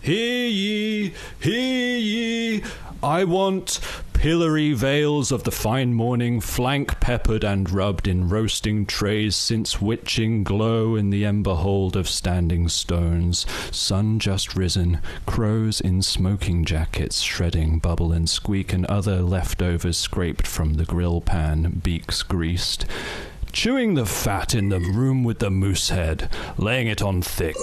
Hear ye, hear ye, I want pillory veils of the fine morning, flank peppered and rubbed in roasting trays, since witching glow in the ember hold of standing stones. Sun just risen, crows in smoking jackets shredding bubble and squeak, and other leftovers scraped from the grill pan, beaks greased. Chewing the fat in the room with the moose head, laying it on thick.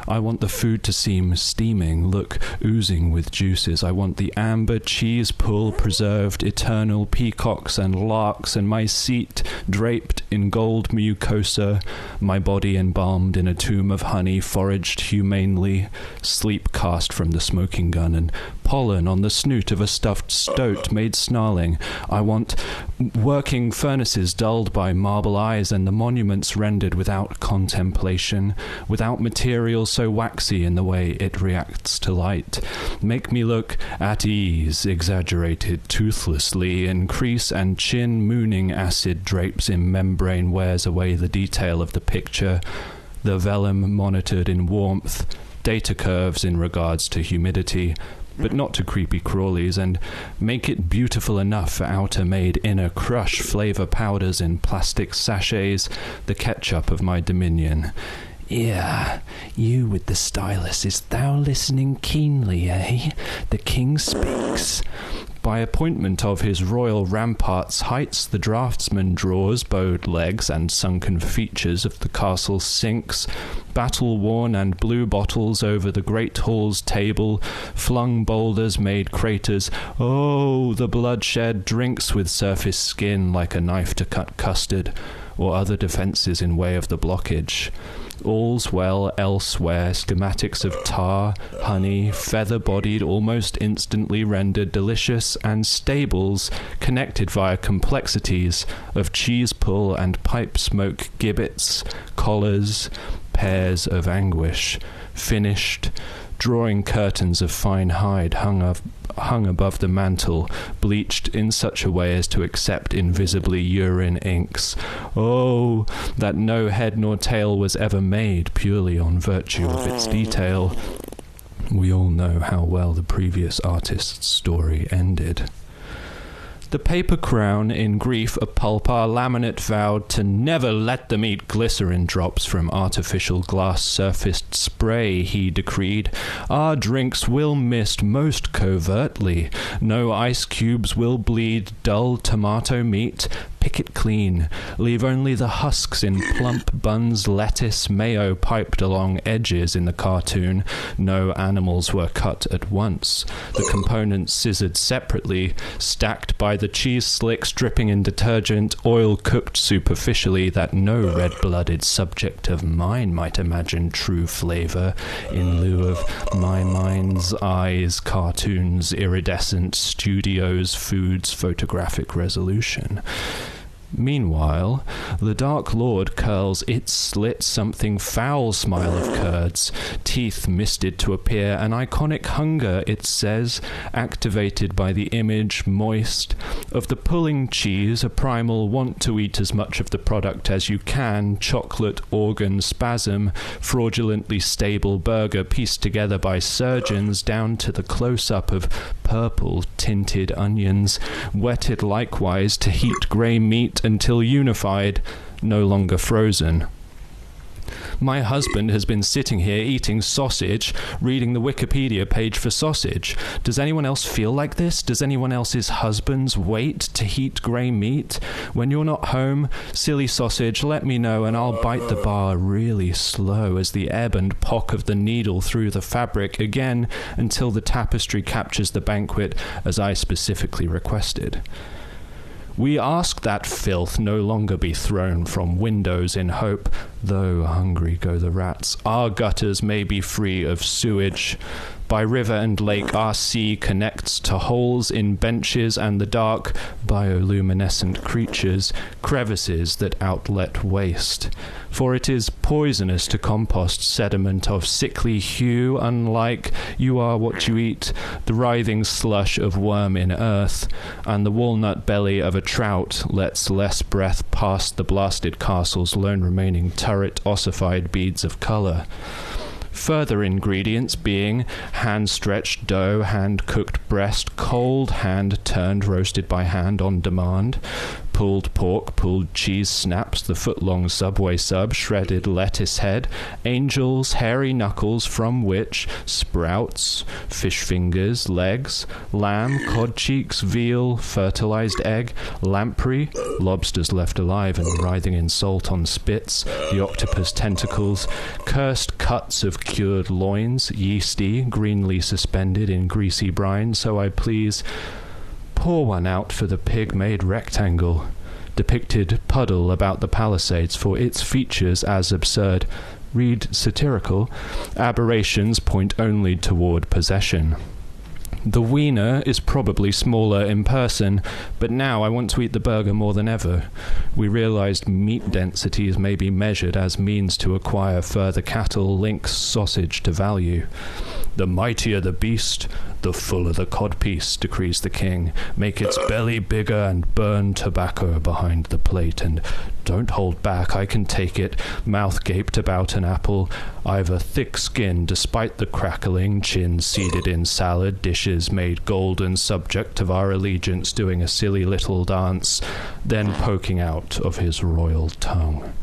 I want the food to seem steaming, look oozing with juices. I want the amber cheese pull preserved, eternal peacocks and larks, and my seat draped in gold mucosa, my body embalmed in a tomb of honey, foraged humanely, sleep cast from the smoking gun, and pollen on the snoot of a stuffed stoat made snarling. I want working furnaces dulled by marble eyes, and the monuments rendered without contemplation, without material so waxy in the way it reacts to light. Make me look at ease, exaggerated toothlessly, in crease and chin mooning acid drapes in membrane wears away the detail of the picture, the vellum monitored in warmth, data curves in regards to humidity, but not to creepy crawlies, and make it beautiful enough for outer made inner, crush flavor powders in plastic sachets, the ketchup of my dominion. Yeah, you with the stylus, is thou listening keenly, eh? The king speaks. By appointment of his royal ramparts heights, the draftsman draws bowed legs and sunken features of the castle sinks, battle-worn and blue bottles over the great hall's table, flung boulders made craters. Oh, the bloodshed drinks with surface skin like a knife to cut custard, or other defences in way of the blockage. All's well elsewhere, schematics of tar, honey, feather-bodied, almost instantly rendered delicious, and stables connected via complexities of cheese pull and pipe smoke gibbets, collars, pairs of anguish, finished, drawing curtains of fine hide hung above the mantle, bleached in such a way as to accept invisibly urine inks. Oh, that no head nor tail was ever made purely on virtue of its detail. We all know how well the previous artist's story ended. The paper crown, in grief a pulpar laminate, vowed to never let them eat glycerin drops from artificial glass-surfaced spray, he decreed. Our drinks will mist most covertly. No ice cubes will bleed dull tomato meat. Pick it clean. Leave only the husks in plump buns, lettuce, mayo piped along edges in the cartoon. No animals were cut at once. The components scissored separately, stacked by the cheese slicks dripping in detergent, oil cooked superficially that no red-blooded subject of mine might imagine true flavour in lieu of my mind's eyes, cartoons, iridescent studios, foods, photographic resolution. Meanwhile, the Dark Lord curls its slit something foul smile of curds, teeth misted to appear, an iconic hunger, it says, activated by the image, moist, of the pulling cheese, a primal want to eat as much of the product as you can, chocolate organ spasm, fraudulently stable burger pieced together by surgeons down to the close-up of purple tinted onions, wetted likewise to heat grey meat until unified, no longer frozen. My husband has been sitting here eating sausage, reading the Wikipedia page for sausage. Does anyone else feel like this? Does anyone else's husbands wait to heat grey meat? When you're not home, silly sausage, let me know and I'll bite the bar really slow as the ebb and pock of the needle through the fabric again until the tapestry captures the banquet as I specifically requested. We ask that filth no longer be thrown from windows in hope, though hungry go the rats, our gutters may be free of sewage. By river and lake our sea connects to holes in benches and the dark, bioluminescent creatures, crevices that outlet waste. For it is poisonous to compost sediment of sickly hue, unlike you are what you eat, the writhing slush of worm in earth, and the walnut belly of a trout lets less breath past the blasted castle's lone remaining turret ossified beads of colour. Further ingredients being hand-stretched dough, hand-cooked breast, cold hand-turned roasted by hand on demand, pulled pork, pulled cheese snaps, the foot-long Subway sub, shredded lettuce head, angels, hairy knuckles from which sprouts, fish fingers, legs, lamb, cod cheeks, veal, fertilized egg, lamprey, lobsters left alive and writhing in salt on spits, the octopus tentacles, cursed cuts of cured loins, yeasty, greenly suspended in greasy brine, so I please... Pour one out for the pig-made rectangle, depicted puddle about the Palisades for its features as absurd, read satirical, aberrations point only toward possession. The wiener is probably smaller in person, but now I want to eat the burger more than ever. We realized meat densities may be measured as means to acquire further cattle links sausage to value. The mightier the beast, the fuller the codpiece, decrees the king. Make its belly bigger and burn tobacco behind the plate, and don't hold back, I can take it. Mouth gaped about an apple. I've a thick skin, despite the crackling, chin seeded in salad, dishes made golden, subject of our allegiance, doing a silly little dance, then poking out of his royal tongue.